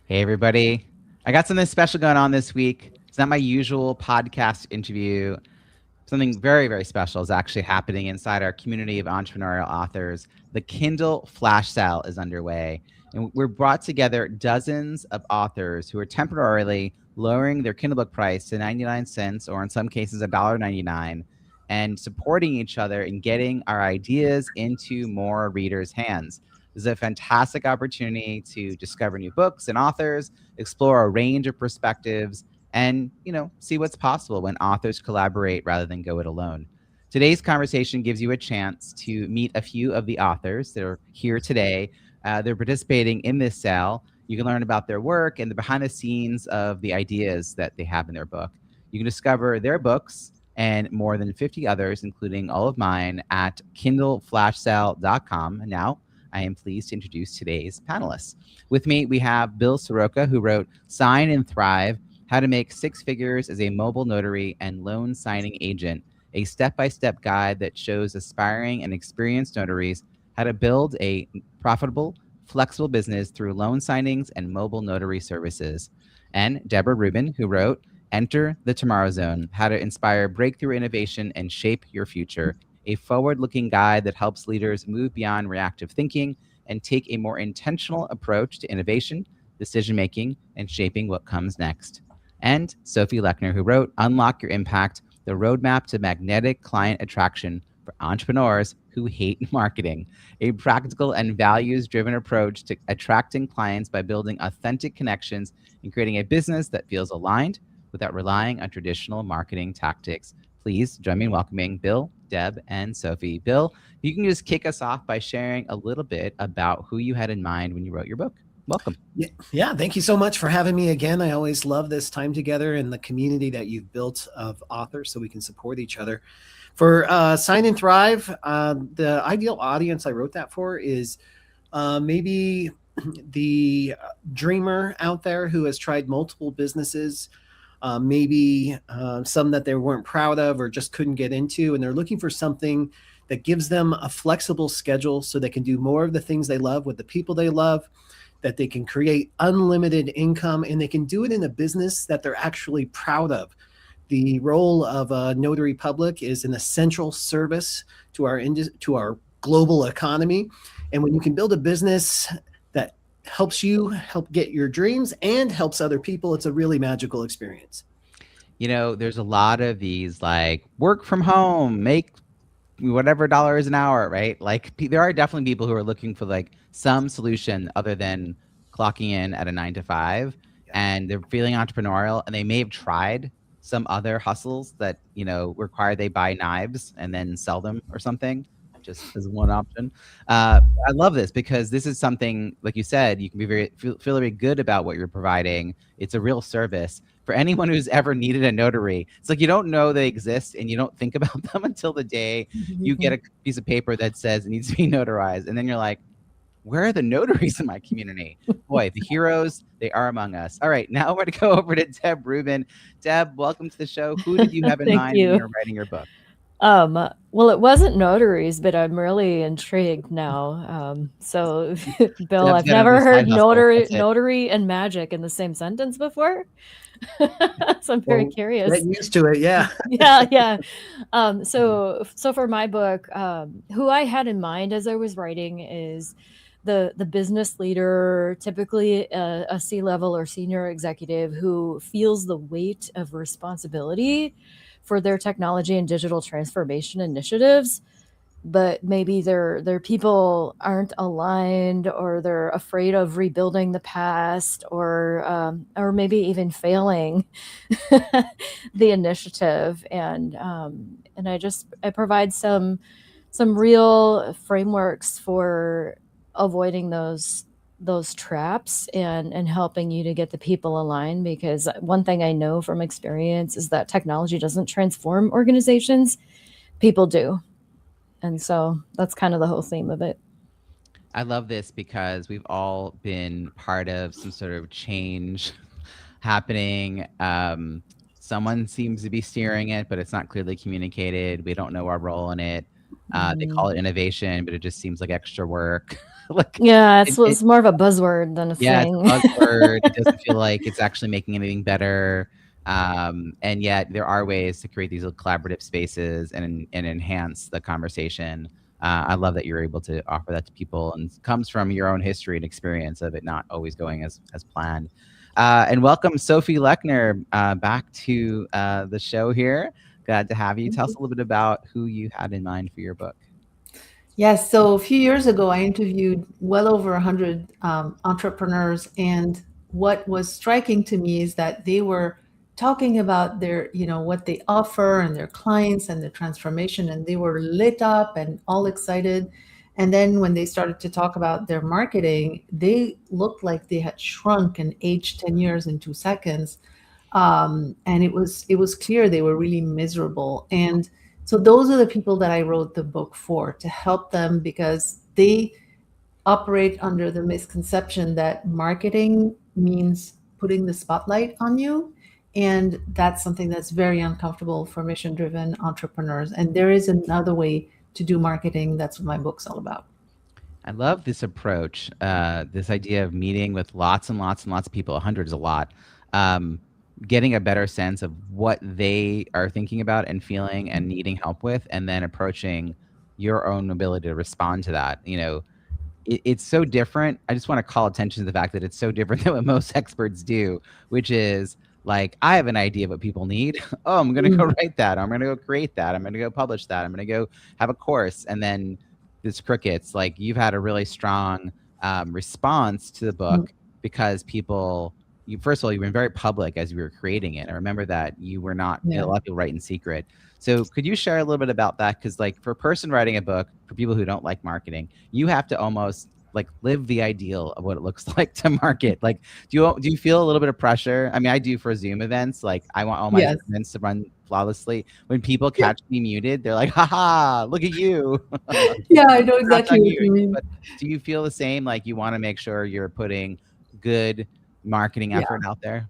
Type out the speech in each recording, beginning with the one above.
Hey, everybody. I got something special going on this week. It's not my usual podcast interview. Something very, very special is actually happening inside our community of entrepreneurial authors. The Kindle Flash Sale is underway, and we're brought together dozens of authors who are temporarily lowering their Kindle book price to 99 cents, or in some cases, $1.99, and supporting each other in getting our ideas into more readers' hands. This is a fantastic opportunity to discover new books and authors, explore a range of perspectives, and see what's possible when authors collaborate rather than go it alone. Today's conversation gives you a chance to meet a few of the authors that are here today. They're participating in this sale. You can learn about their work and the behind the scenes of the ideas that they have in their book. You can discover their books and more than 50 others, including all of mine, at kindleflashsale.com. And now I am pleased to introduce today's panelists. With me, we have Bill Soroka, who wrote Sign and Thrive: How to Make Six Figures as a Mobile Notary and Loan Signing Agent, a step-by-step guide that shows aspiring and experienced notaries how to build a profitable, flexible business through loan signings and mobile notary services. And Deborah Reuben, who wrote Enter the Tomorrow Zone: How to Inspire Breakthrough Innovation and Shape Your Future, a forward-looking guide that helps leaders move beyond reactive thinking and take a more intentional approach to innovation, decision-making, and shaping what comes next. And Sophie Lechner, who wrote Unlock Your Impact: The Roadmap to Magnetic Client Attraction for Entrepreneurs Who Hate Marketing, a practical and values-driven approach to attracting clients by building authentic connections and creating a business that feels aligned without relying on traditional marketing tactics. Please join me in welcoming Bill, Deb, and Sophie. Bill, you can just kick us off by sharing a little bit about who you had in mind when you wrote your book. Welcome. Yeah, thank you so much for having me again. I always love this time together and the community that you've built of authors so we can support each other. For Sign and Thrive, the ideal audience I wrote that for is maybe the dreamer out there who has tried multiple businesses, maybe some that they weren't proud of or just couldn't get into, and they're looking for something that gives them a flexible schedule so they can do more of the things they love with the people they love, that they can create unlimited income, and they can do it in a business that they're actually proud of. The role of a notary public is an essential service to our global economy. And when you can build a business that helps you help get your dreams and helps other people, it's a really magical experience. There's a lot of these like work from home, make whatever dollars an hour, right? Like there are definitely people who are looking for like some solution other than clocking in at a 9 to 5, and they're feeling entrepreneurial, and they may have tried some other hustles that require they buy knives and then sell them or something, just as one option. I love this because this is something, like you said, you can be feel very good about what you're providing. It's a real service for anyone who's ever needed a notary. It's like you don't know they exist and you don't think about them until the day you get a piece of paper that says it needs to be notarized. And then you're like, where are the notaries in my community? Boy, the heroes, they are among us. All right, now we're going to go over to Deb Reuben. Deb, welcome to the show. Who did you have in mind when you were writing your book? Well, it wasn't notaries, but I'm really intrigued now. So, Bill, I've never heard notary and magic in the same sentence before. So I'm very curious. Get used to it, yeah. Yeah. So for my book, who I had in mind as I was writing is the business leader, typically a C-level or senior executive who feels the weight of responsibility for their technology and digital transformation initiatives, but maybe their people aren't aligned, or they're afraid of rebuilding the past, or maybe even failing the initiative. And I provide some real frameworks for avoiding those traps and helping you to get the people aligned, because one thing I know from experience is that technology doesn't transform organizations, people do. And so that's kind of the whole theme of it. I love this because we've all been part of some sort of change happening. Someone seems to be steering it, but it's not clearly communicated. We don't know our role in it. They call it innovation, but it just seems like extra work. Like, Yeah, it, it's more of a buzzword than a yeah, it's thing. a buzzword. It doesn't feel like it's actually making anything better. And yet there are ways to create these little collaborative spaces and enhance the conversation. I love that you're able to offer that to people, and it comes from your own history and experience of it not always going as planned. And welcome, Sophie Lechner, back to the show here. Glad to have you. Tell us a little bit about who you had in mind for your book. Yes, so a few years ago, I interviewed well over 100 entrepreneurs, and what was striking to me is that they were talking about their, what they offer and their clients and the transformation, and they were lit up and all excited. And then when they started to talk about their marketing, they looked like they had shrunk and aged 10 years in 2 seconds. And it was clear they were really miserable. And so those are the people that I wrote the book for, to help them, because they operate under the misconception that marketing means putting the spotlight on you. And that's something that's very uncomfortable for mission-driven entrepreneurs. And there is another way to do marketing. That's what my book's all about. I love this approach, this idea of meeting with lots and lots and lots of people, hundreds a lot, getting a better sense of what they are thinking about and feeling and needing help with, and then approaching your own ability to respond to that. It's so different. I just want to call attention to the fact that it's so different than what most experts do, which is like, I have an idea of what people need. Oh, I'm going to go write that. I'm going to go create that. I'm going to go publish that. I'm going to go have a course. And then this crickets, like, you've had a really strong response to the book because people, first of all, you've been very public as you were creating it. I remember that you were not, a lot of people write in secret. So could you share a little bit about that? Because like, for a person writing a book, for people who don't like marketing, you have to almost like live the ideal of what it looks like to market. Like, do you feel a little bit of pressure? I mean, I do for Zoom events. Like, I want all my Yes. events to run flawlessly. When people catch me muted, they're like, haha, look at you. Yeah, I know exactly what you mean. But do you feel the same? Like, you want to make sure you're putting good marketing effort out there?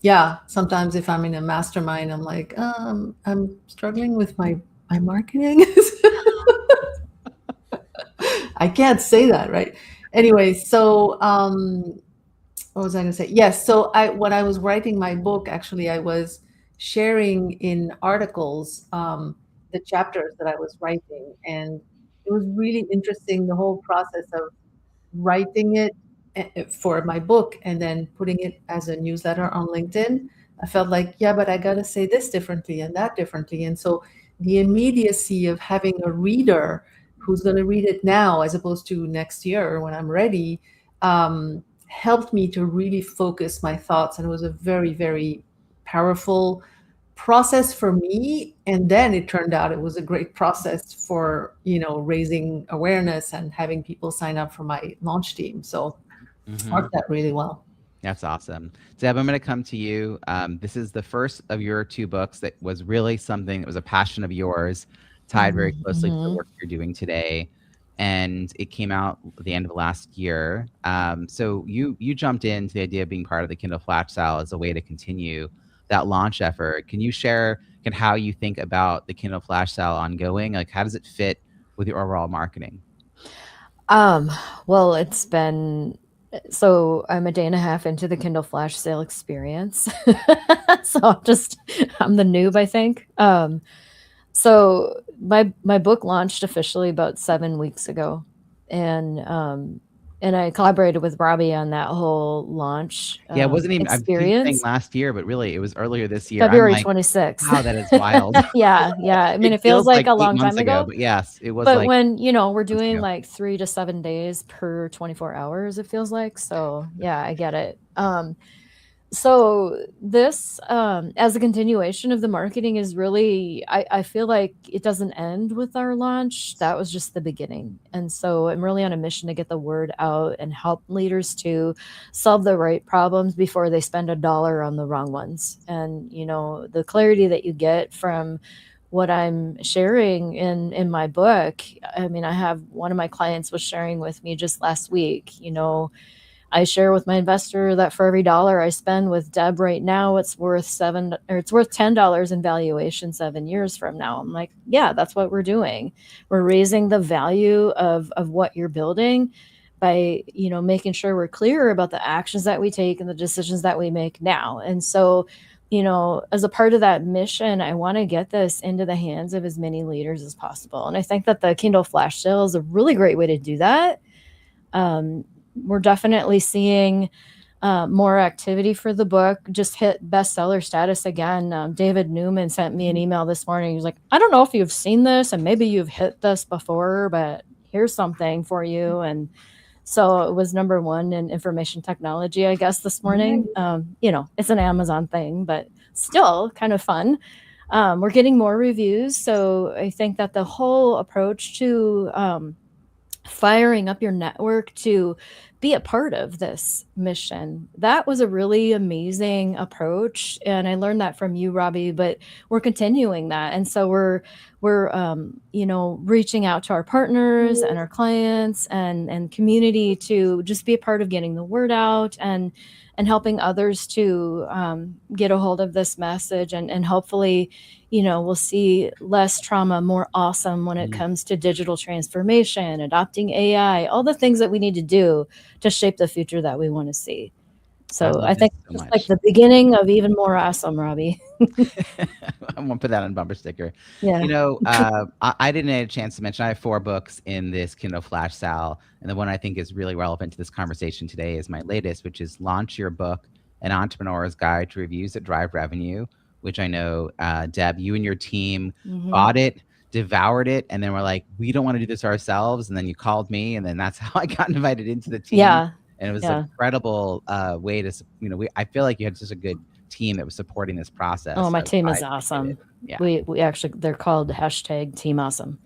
Yeah, sometimes if I'm in a mastermind, I'm like, I'm struggling with my marketing. I can't say that, right? Anyway, so what was I going to say? Yes, so when I was writing my book, actually, I was sharing in articles the chapters that I was writing, and it was really interesting, the whole process of writing it for my book and then putting it as a newsletter on LinkedIn. I felt like, yeah, but I got to say this differently and that differently. And so the immediacy of having a reader who's going to read it now as opposed to next year when I'm ready helped me to really focus my thoughts. And it was a very, very powerful process for me. And then it turned out it was a great process for, raising awareness and having people sign up for my launch team. So worked that really well. That's awesome. Deb, I'm going to come to you. This is the first of your two books that was really something that was a passion of yours, tied very closely to the work you're doing today. And it came out at the end of last year. So you jumped into the idea of being part of the Kindle Flash Sale as a way to continue that launch effort. Can you share how you think about the Kindle Flash Sale ongoing? Like, how does it fit with your overall marketing? Well, it's been, so I'm a day and a half into the Kindle Flash Sale experience. So I'm the noob, I think. So my book launched officially about 7 weeks ago, and I collaborated with Robbie on that whole launch. Yeah, it wasn't even, I keep saying experience. last year, but really it was earlier this year. February I'm like, 26th. wow, that is wild. Yeah. I mean, it feels like a 8 long time months ago. But yes, it was. But like, when, we're doing ago. like 3 to 7 days per 24 hours, it feels like. So yeah, I get it. So this, as a continuation of the marketing, is really, I feel like it doesn't end with our launch. That was just the beginning. And so I'm really on a mission to get the word out and help leaders to solve the right problems before they spend $1 on the wrong ones. And, the clarity that you get from what I'm sharing in my book. I mean, I have one of my clients was sharing with me just last week, I share with my investor that for every dollar I spend with Deb right now, it's worth $10 in valuation 7 years from now. I'm like, yeah, that's what we're doing. We're raising the value of what you're building by, making sure we're clear about the actions that we take and the decisions that we make now. And so, as a part of that mission, I want to get this into the hands of as many leaders as possible. And I think that the Kindle Flash Sale is a really great way to do that. We're definitely seeing more activity for the book. Just hit bestseller status again. David Newman sent me an email this morning. He was like, I don't know if you've seen this and maybe you've hit this before, but here's something for you. And so it was number one in information technology, I guess, this morning. It's an Amazon thing, but still kind of fun. We're getting more reviews. So I think that the whole approach to firing up your network to be a part of this mission, that was a really amazing approach. And I learned that from you, Robbie, but we're continuing that. And so we're reaching out to our partners and our clients and community to just be a part of getting the word out and helping others to get a hold of this message. And hopefully, we'll see less trauma, more awesome when it comes to digital transformation, adopting AI, all the things that we need to do to shape the future that we want to see. So I think it's like the beginning of even more awesome, Robbie. I won't put that on a bumper sticker. Yeah. I didn't have a chance to mention, I have 4 books in this Kindle Flash Sale. And the one I think is really relevant to this conversation today is my latest, which is Launch Your Book, An Entrepreneur's Guide to Reviews That Drive Revenue, which I know, Deb, you and your team bought it, devoured it, and then we're like, we don't want to do this ourselves. And then you called me, and then that's how I got invited into the team. Yeah. And it was an incredible way to, I feel like you had such a good team that was supporting this process. Oh, my team is awesome. Yeah. We actually, they're called #Team Awesome.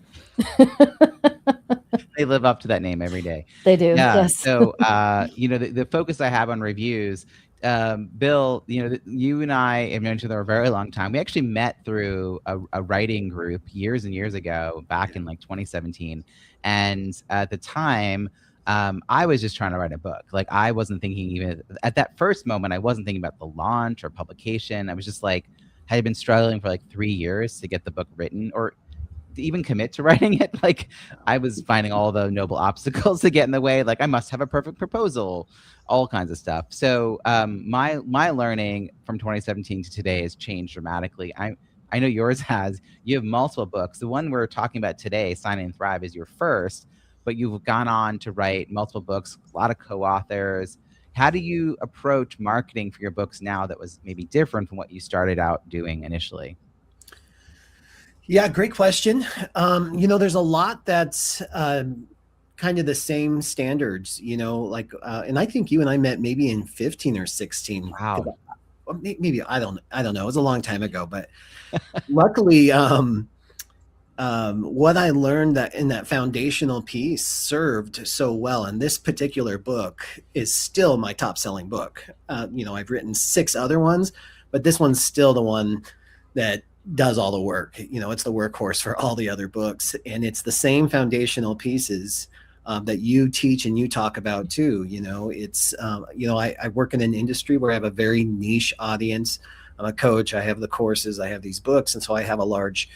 They live up to that name every day. They do. Yeah. Yes. So, the focus I have on reviews, Bill, you and I have known each other a very long time. We actually met through a writing group years and years ago, back in like 2017. And at the time, I was just trying to write a book. Like, I wasn't thinking, even at that first moment, I wasn't thinking about the launch or publication. I was just like, I had been struggling for like 3 years to get the book written or to even commit to writing it. Like, I was finding all the noble obstacles to get in the way. Like, I must have a perfect proposal, all kinds of stuff. So my learning from 2017 to today has changed dramatically. I know yours has. You have multiple books. The one we're talking about today, Sign and Thrive, is your first, but you've gone on to write multiple books, a lot of co-authors. How do you approach marketing for your books now that was maybe different from what you started out doing initially? Yeah, great question. There's a lot that's kind of the same standards, and I think you and I met maybe in 15 or 16. Wow. Maybe, I don't know. It was a long time ago, but luckily, what I learned that in that foundational piece served so well. And this particular book is still my top selling book. I've written 6 other ones, but this one's still the one that does all the work. It's the workhorse for all the other books. And it's the same foundational pieces that you teach and you talk about too. I work in an industry where I have a very niche audience. I'm a coach. I have the courses, I have these books. And so I have a large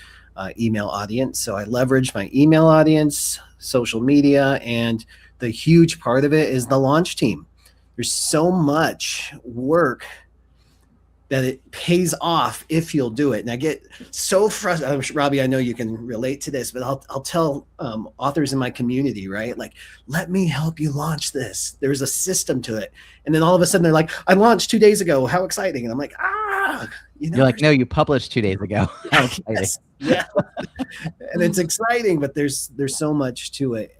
email audience. So I leverage my email audience, social media, and the huge part of it is the launch team. There's so much work that it pays off if you'll do it. And I get so frustrated. Robbie, I know you can relate to this, but I'll tell authors in my community, right? Like, let me help you launch this. There's a system to it. And then all of a sudden they're like, I launched 2 days ago. How exciting. And I'm like, you're like, no, you published 2 days ago. How exciting. Yes, yeah. And it's exciting, but there's so much to it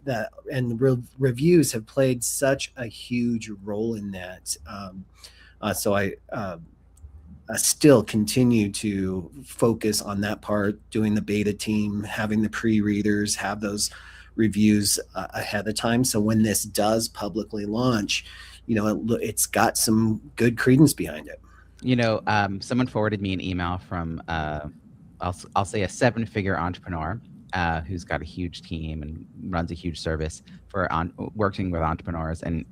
and reviews have played such a huge role in that. So I still continue to focus on that part, doing the beta team, having the pre-readers, have those reviews ahead of time. So when this does publicly launch, it's got some good credence behind it. Someone forwarded me an email from, I'll say a 7-figure entrepreneur who's got a huge team and runs a huge service for working with entrepreneurs. And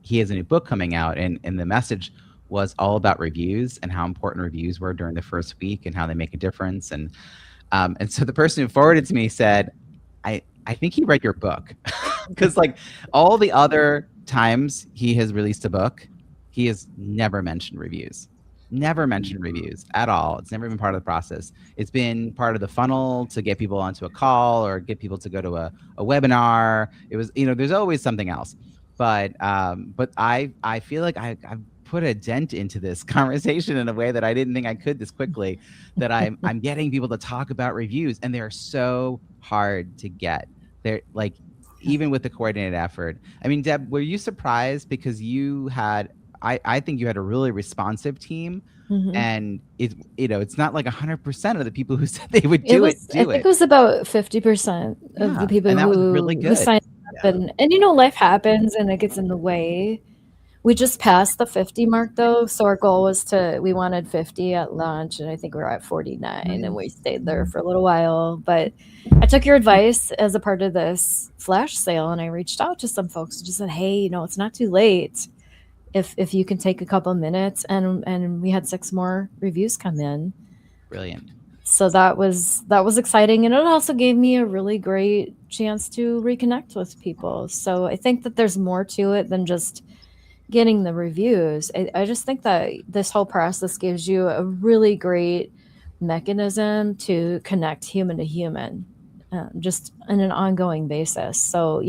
he has a new book coming out, and the message was all about reviews and how important reviews were during the first week and how they make a difference. And so the person who forwarded to me said, I think he read your book, because like all the other times he has released a book, he has never mentioned reviews. Never mentioned reviews at all. It's never been part of the process. It's been part of the funnel to get people onto a call or get people to go to a webinar. It was, there's always something else. But I feel like I've put a dent into this conversation in a way that I didn't think I could this quickly, that I'm getting people to talk about reviews, and they're so hard to get. They're like, even with the coordinated effort. I mean, Deb, were you surprised because you had, I think you had a really responsive team, and it's not like 100% of the people who said they would do it. I think it was about 50% of the people who signed up, and life happens and it gets in the way. We just passed the 50 mark though, so our goal was we wanted 50 at launch, and I think we're at 49, and we stayed there for a little while. But I took your advice as a part of this flash sale, and I reached out to some folks and just said, hey, it's not too late if you can take a couple minutes, and we had 6 more reviews come in. Brilliant. So that was exciting, and it also gave me a really great chance to reconnect with people. So I think that there's more to it than just getting the reviews. I just think that this whole process gives you a really great mechanism to connect human to human, just on an ongoing basis. So,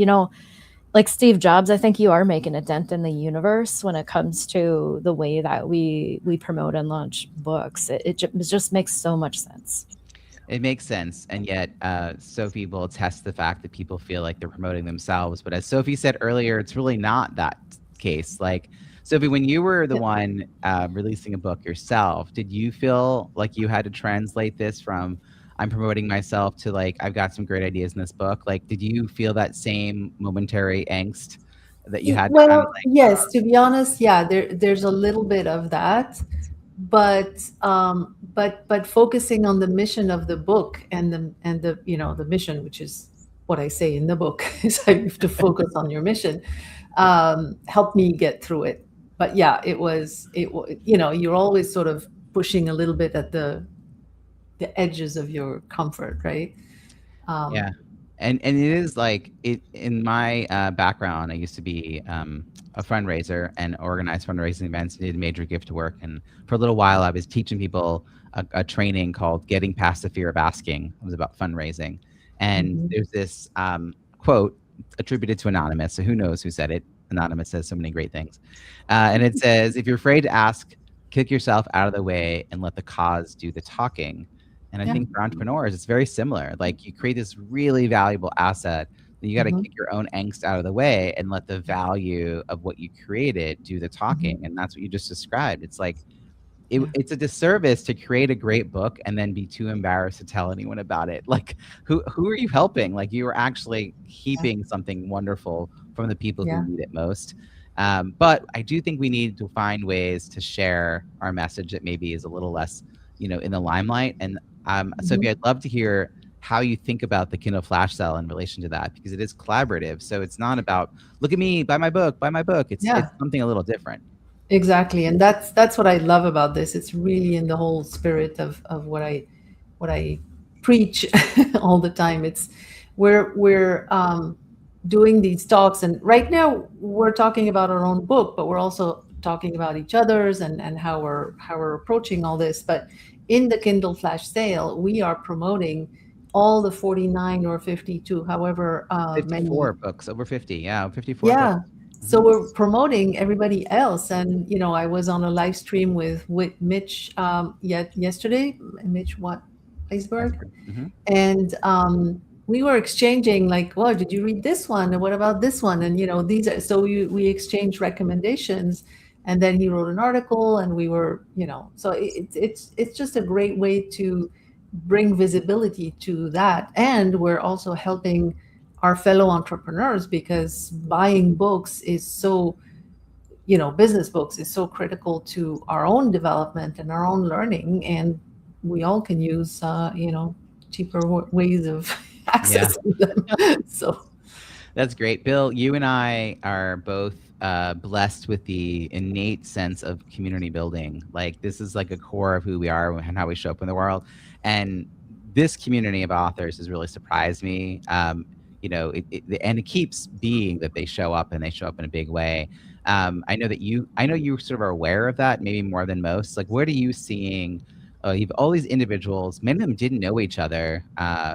like Steve Jobs, I think you are making a dent in the universe when it comes to the way that we promote and launch books. It just makes so much sense. It makes sense. And yet, Sophie will attest the fact that people feel like they're promoting themselves. But as Sophie said earlier, it's really not that case. Like, Sophie, when you were the one releasing a book yourself, did you feel like you had to translate this from I'm promoting myself to like, I've got some great ideas in this book? Like, did you feel that same momentary angst that you had? Well, yes, to be honest, yeah, there's a little bit of that, but focusing on the mission of the book and the the mission, which is what I say in the book, is you have to focus on your mission, helped me get through it. But yeah, it was you're always sort of pushing a little bit at the edges of your comfort, right? Yeah. And it is like it in my background. I used to be a fundraiser and organize fundraising events, did major gift work, and for a little while I was teaching people a training called "Getting Past the Fear of Asking." It was about fundraising, and there's this quote attributed to Anonymous. So who knows who said it? Anonymous says so many great things, and it says, "If you're afraid to ask, kick yourself out of the way and let the cause do the talking." And I think for entrepreneurs, it's very similar. Like, you create this really valuable asset that you got to kick your own angst out of the way and let the value of what you created do the talking. And that's what you just described. It's like, it's a disservice to create a great book and then be too embarrassed to tell anyone about it. Like, who are you helping? Like, you are actually keeping something wonderful from the people who need it most. But I do think we need to find ways to share our message that maybe is a little less, in the limelight. And Sophie, I'd love to hear how you think about the Kindle Flash Sale in relation to that, because it is collaborative. So it's not about, look at me, buy my book, buy my book. It's something a little different. Exactly. And that's what I love about this. It's really in the whole spirit of what I preach all the time. It's we're doing these talks, and right now we're talking about our own book, but we're also talking about each other's and how we're approaching all this. But in the Kindle Flash Sale, we are promoting all the 49 or 52, however 54 books, over 50. Yeah, 54 books. So we're promoting everybody else. And, I was on a live stream with Mitch yesterday, Mitch Weisberg. And we were exchanging like, well, did you read this one? And what about this one? And, these are, so we exchanged recommendations. And then he wrote an article, and we were, so it's just a great way to bring visibility to that. And we're also helping our fellow entrepreneurs, because buying books is so, business books is so critical to our own development and our own learning. And we all can use, cheaper ways of accessing them. So. That's great. Bill, you and I are both blessed with the innate sense of community building. Like this is like a core of who we are and how we show up in the world. And this community of authors has really surprised me. And it keeps being that they show up and they show up in a big way. I know you sort of are aware of that, maybe more than most. Like, what are you seeing? You have all these individuals, many of them didn't know each other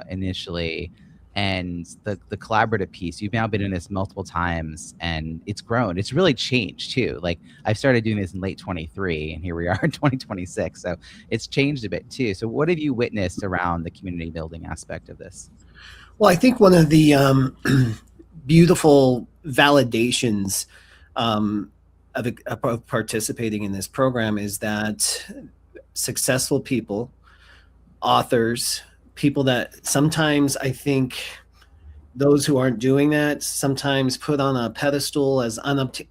initially, and the collaborative piece. You've now been in this multiple times, and it's grown. It's really changed too. Like I started doing this in late 23, and here we are in 2026. So it's changed a bit too. So what have you witnessed around the community building aspect of this? Well, I think one of the beautiful validations of participating in this program is that successful people, authors, people that sometimes I think those who aren't doing that sometimes put on a pedestal as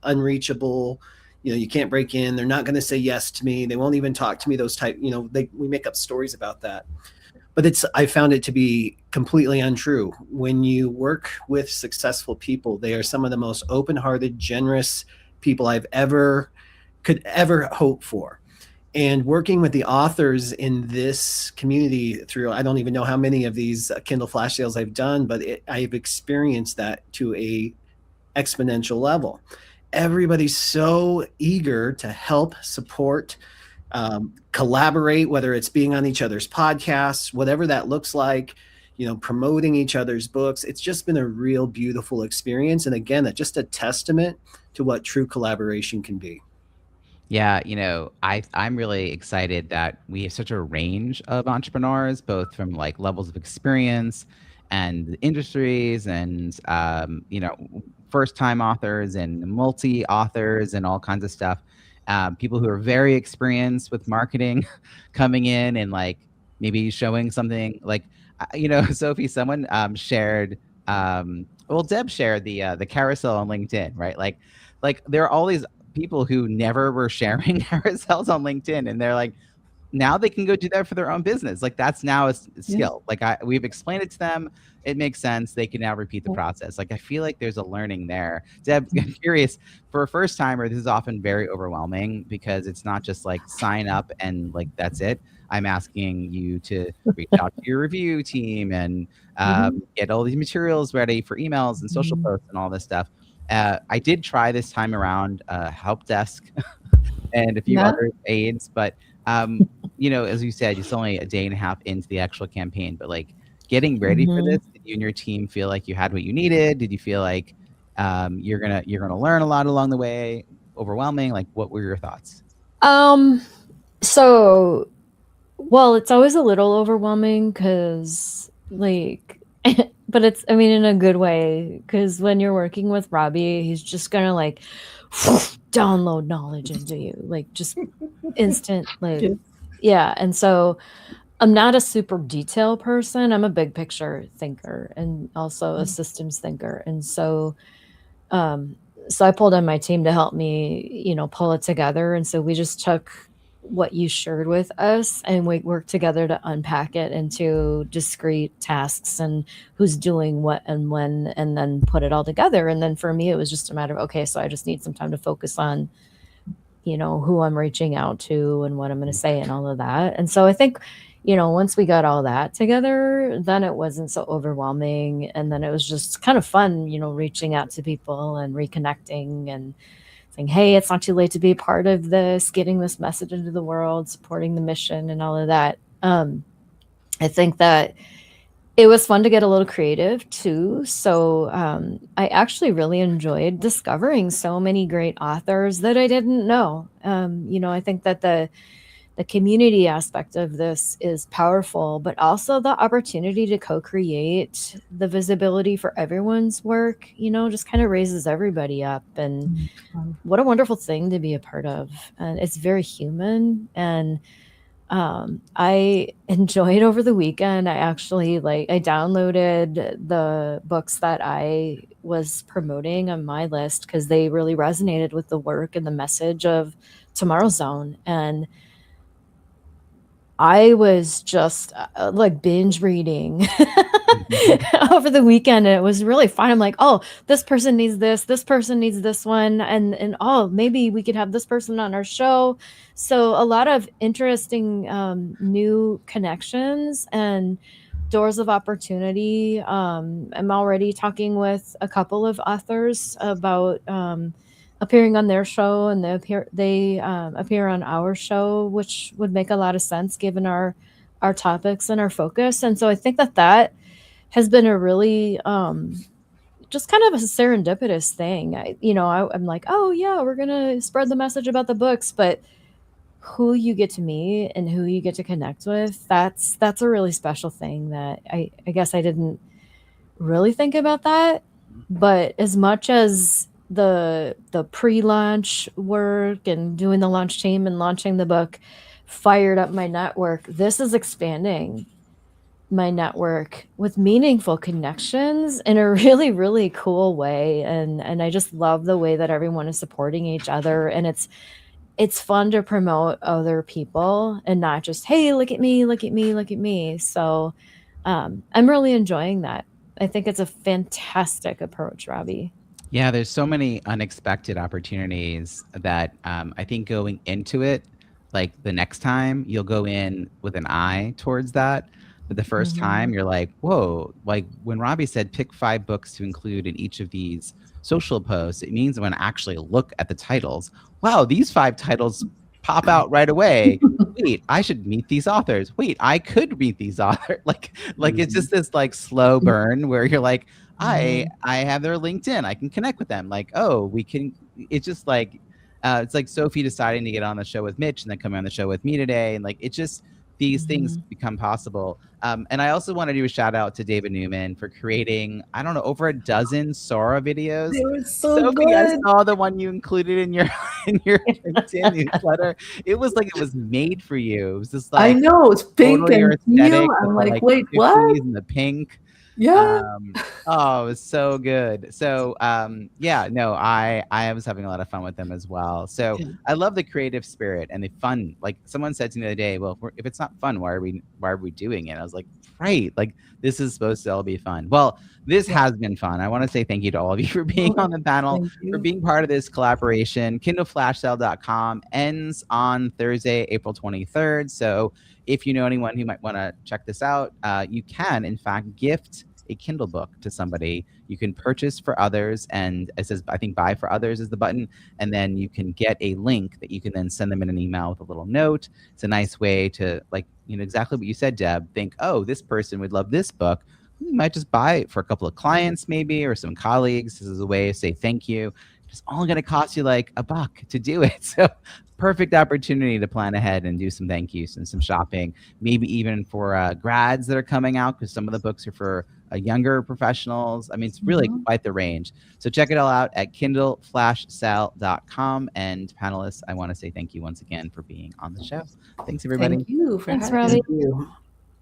unreachable. You can't break in. They're not going to say yes to me. They won't even talk to me. Those type, we make up stories about that. But I found it to be completely untrue. When you work with successful people, they are some of the most open-hearted, generous people could ever hope for. And working with the authors in this community through, I don't even know how many of these Kindle Flash sales I've done, but I've experienced that to a exponential level. Everybody's so eager to help, support, collaborate, whether it's being on each other's podcasts, whatever that looks like, promoting each other's books. It's just been a real beautiful experience. And again, just a testament to what true collaboration can be. Yeah, I'm really excited that we have such a range of entrepreneurs, both from like levels of experience and industries and, first-time authors and multi-authors and all kinds of stuff. People who are very experienced with marketing coming in and like maybe showing something like, Sophie, someone shared, Deb shared the carousel on LinkedIn, right? Like there are all these people who never were sharing carousels on LinkedIn, and they're like, now they can go do that for their own business. Like that's now a skill. Like we've explained it to them. It makes sense. They can now repeat the process. Like I feel like there's a learning there. Deb, I'm curious, for a first timer, this is often very overwhelming because it's not just like sign up and like that's it. I'm asking you to reach out to your review team and get all these materials ready for emails and social posts and all this stuff. I did try this time around help desk and a few other aids, but as you said, it's only a day and a half into the actual campaign. But like getting ready for this, did you and your team feel like you had what you needed? Did you feel like you're gonna learn a lot along the way? Overwhelming? Like what were your thoughts? So, well, it's always a little overwhelming because like. But it's, I mean, in a good way, because when you're working with Robbie, he's just gonna like download knowledge into you, like just instant, like, yeah. And so I'm not a super detail person. I'm a big picture thinker and also a systems thinker. And so I pulled on my team to help me, pull it together. And so we just took what you shared with us and we worked together to unpack it into discrete tasks and who's doing what and when, and then put it all together. And then for me, it was just a matter of, okay, so I just need some time to focus on, who I'm reaching out to and what I'm going to say and all of that. And so I think, once we got all that together, then it wasn't so overwhelming. And then it was just kind of fun, reaching out to people and reconnecting and saying, hey, it's not too late to be a part of this, getting this message into the world, supporting the mission and all of that. I think that it was fun to get a little creative too. So I actually really enjoyed discovering so many great authors that I didn't know. I think that the community aspect of this is powerful, but also the opportunity to co-create the visibility for everyone's work, just kind of raises everybody up. And what a wonderful thing to be a part of. And it's very human. And I enjoyed over the weekend. I actually I downloaded the books that I was promoting on my list because they really resonated with the work and the message of Tomorrow Zone. And I was just like binge reading over the weekend, and it was really fun. I'm like, oh, this person needs this person needs this one, and oh, maybe we could have this person on our show. So a lot of interesting new connections and doors of opportunity. I'm already talking with a couple of authors about appearing on their show, and they appear on our show, which would make a lot of sense given our topics and our focus. And so I think that has been a really just kind of a serendipitous thing. I'm like, oh yeah, we're gonna spread the message about the books, but who you get to meet and who you get to connect with, that's a really special thing that I guess I didn't really think about that. But as much as the pre-launch work and doing the launch team and launching the book fired up my network, this is expanding my network with meaningful connections in a really, really cool way. And I just love the way that everyone is supporting each other. And it's fun to promote other people and not just, hey, look at me, look at me, look at me. So I'm really enjoying that. I think it's a fantastic approach, Robbie. Yeah, there's so many unexpected opportunities that I think going into it, like the next time you'll go in with an eye towards that. But the first time you're like, whoa, like when Robbie said pick 5 books to include in each of these social posts, it means I'm going to actually look at the titles. Wow, these 5 titles pop out right away. Wait, I should meet these authors. Wait, I could meet these authors. Like it's just this like slow burn where you're like, I have their LinkedIn. I can connect with them. Like, oh, we can. It's just like, it's like Sophie deciding to get on the show with Mitch and then coming on the show with me today. And like, it's just these things become possible. And I also want to do a shout out to David Newman for creating, I don't know, over a dozen Sora videos. They were so Sophie, good. I saw the one you included in your LinkedIn newsletter. It was like it was made for you. It was just like I know, it's pink totally and teal. I'm with, like, wait, what? 50s and the pink. Yeah. Oh, it was so good. So yeah, no, I was having a lot of fun with them as well. So I love the creative spirit and the fun. Like someone said to me the other day, well, if it's not fun, why are we doing it? I was like, right, like this is supposed to all be fun. Well, this has been fun. I want to say thank you to all of you for being on the panel, for being part of this collaboration. KindleFlashSale.com ends on Thursday, April 23rd. So if you know anyone who might want to check this out, you can, in fact, gift a Kindle book to somebody. You can purchase for others, and it says, I think, buy for others is the button, and then you can get a link that you can then send them in an email with a little note. It's a nice way to, like, exactly what you said, Deb. Think, oh, this person would love this book. You might just buy it for a couple of clients maybe, or some colleagues. This is a way to say thank you. It's all going to cost you like $1 to do it. So perfect opportunity to plan ahead and do some thank yous and some shopping, maybe even for grads that are coming out, because some of the books are for younger professionals. I mean, it's really quite the range. So check it all out at KindleFlashSale.com. And panelists, I want to say thank you once again for being on the show. Thanks, everybody. Thank you for Thanks, having Robbie. me. Thank you.